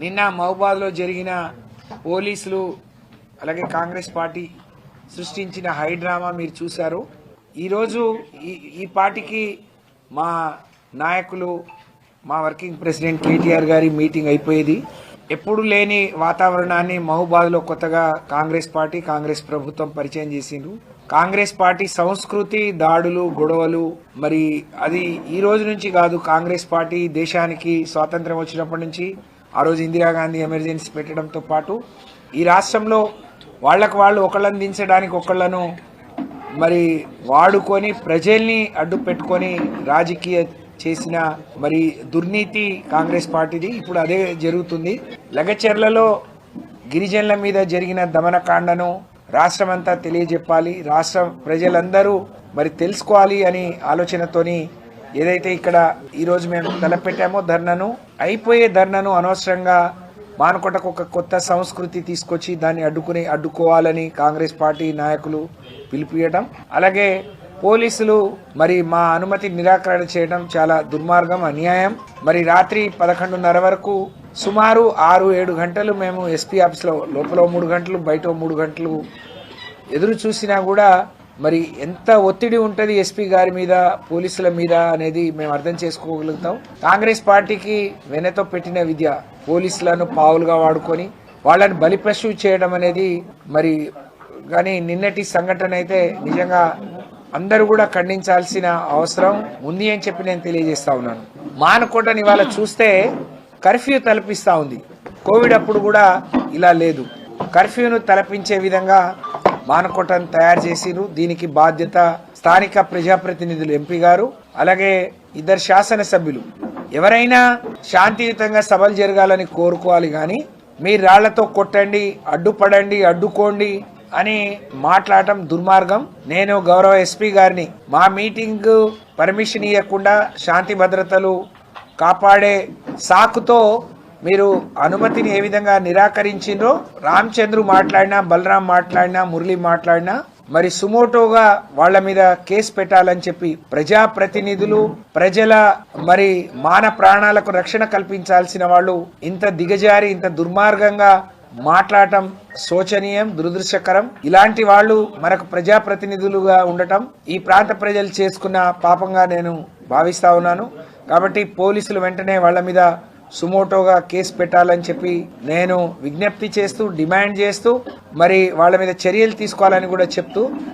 నిన్న మహబూబాద్లో జరిగిన పోలీసులు అలాగే కాంగ్రెస్ పార్టీ సృష్టించిన హైడ్రామా మీరు చూశారు. ఈరోజు ఈ పార్టీకి మా నాయకులు మా వర్కింగ్ ప్రెసిడెంట్ కేటీఆర్ గారి మీటింగ్ అయిపోయేది. ఎప్పుడు లేని వాతావరణాన్ని మహబూబాద్లో కొత్తగా కాంగ్రెస్ పార్టీ కాంగ్రెస్ ప్రభుత్వం పరిచయం చేసిండ్రు. కాంగ్రెస్ పార్టీ సంస్కృతి దాడులు గొడవలు మరి అది ఈ రోజు నుంచి కాదు. కాంగ్రెస్ పార్టీ దేశానికి స్వాతంత్రం వచ్చినప్పటి నుంచి ఆ రోజు ఇందిరాగాంధీ ఎమర్జెన్సీ పెట్టడంతో పాటు ఈ రాష్ట్రంలో వాళ్ళకు వాళ్ళు ఒకళ్ళని దించడానికి ఒకళ్ళను మరి వాడుకొని ప్రజల్ని అడ్డు పెట్టుకొని రాజకీయ చేసిన మరి దుర్నీతి కాంగ్రెస్ పార్టీది. ఇప్పుడు అదే జరుగుతుంది. లగచర్లలో గిరిజనుల మీద జరిగిన దమనకాండను రాష్ట్రమంతా తెలియజెప్పాలి, రాష్ట్ర ప్రజలందరూ మరి తెలుసుకోవాలి అని ఆలోచనతోని ఏదైతే ఇక్కడ ఈరోజు మేము తలపెట్టామో ధర్నాను, అయిపోయే ధర్నాను అనవసరంగా మానుకోటకు ఒక కొత్త సంస్కృతి తీసుకొచ్చి దాన్ని అడ్డుకోవాలని కాంగ్రెస్ పార్టీ నాయకులు పిలుపుయడం, అలాగే పోలీసులు మరి మా అనుమతి నిరాకరణ చేయడం చాలా దుర్మార్గం, అన్యాయం. మరి రాత్రి 11:30 వరకు సుమారు 6-7 గంటలు మేము ఎస్పీ ఆఫీస్లో లోపల 3 గంటలు బయట 3 గంటలు ఎదురు చూసినా కూడా మరి ఎంత ఒత్తిడి ఉంటుంది ఎస్పీ గారి మీద పోలీసుల మీద అనేది మేము అర్థం చేసుకోగలుగుతాం. కాంగ్రెస్ పార్టీకి వెనతో పెట్టిన విద్య పోలీసులను పావులుగా వాడుకొని వాళ్ళని బలిపశువు చేయడం అనేది మరి కానీ నిన్నటి సంఘటన అయితే నిజంగా అందరూ కూడా ఖండించాల్సిన అవసరం ఉంది అని చెప్పి నేను తెలియజేస్తా ఉన్నాను. మానకోటని ఇవాళ చూస్తే కర్ఫ్యూ తలపిస్తూ ఉంది. కోవిడ్ అప్పుడు కూడా ఇలా లేదు. కర్ఫ్యూను తలపించే విధంగా మానకోటను తయారు చేసిరు. దీనికి బాధ్యత స్థానిక ప్రజాప్రతినిధులు ఎంపీ గారు, అలాగే 2 శాసనసభ్యులు. ఎవరైనా శాంతియుతంగా సభలు జరగాలని కోరుకోవాలి, కానీ మీరు రాళ్లతో కొట్టండి, అడ్డుపడండి, అడ్డుకోండి అని మాట్లాడటం దుర్మార్గం. నేను గౌరవ ఎస్పీ గారిని మా మీటింగ్ పర్మిషన్ ఇవ్వకుండా శాంతి భద్రతలు కాపాడే సాకుతో మీరు అనుమతిని ఏ విధంగా నిరాకరించిండ్రో, రామచంద్రు మాట్లాడినా, బలరాం మాట్లాడినా, మురళి మాట్లాడినా మరి సుమోటోగా వాళ్ళ మీద కేసు పెట్టాలని చెప్పి ప్రజాప్రతినిధులు ప్రజల మరి మాన ప్రాణాలకు రక్షణ కల్పించాల్సిన వాళ్ళు ఇంత దిగజారి ఇంత దుర్మార్గంగా మాట్లాడటం శోచనీయం, దురదృష్టకరం. ఇలాంటి వాళ్ళు మనకు ప్రజాప్రతినిధులుగా ఉండటం ఈ ప్రాంత ప్రజలు చేసుకున్న పాపంగా నేను భావిస్తా ఉన్నాను. కాబట్టి పోలీసులు వెంటనే వాళ్ళ మీద సుమోటోగా కేసు పెట్టాలని చెప్పి నేను విజ్ఞప్తి చేస్తూ డిమాండ్ చేస్తూ మరి వాళ్ళ మీద చర్యలు తీసుకోవాలని కూడా చెప్తూ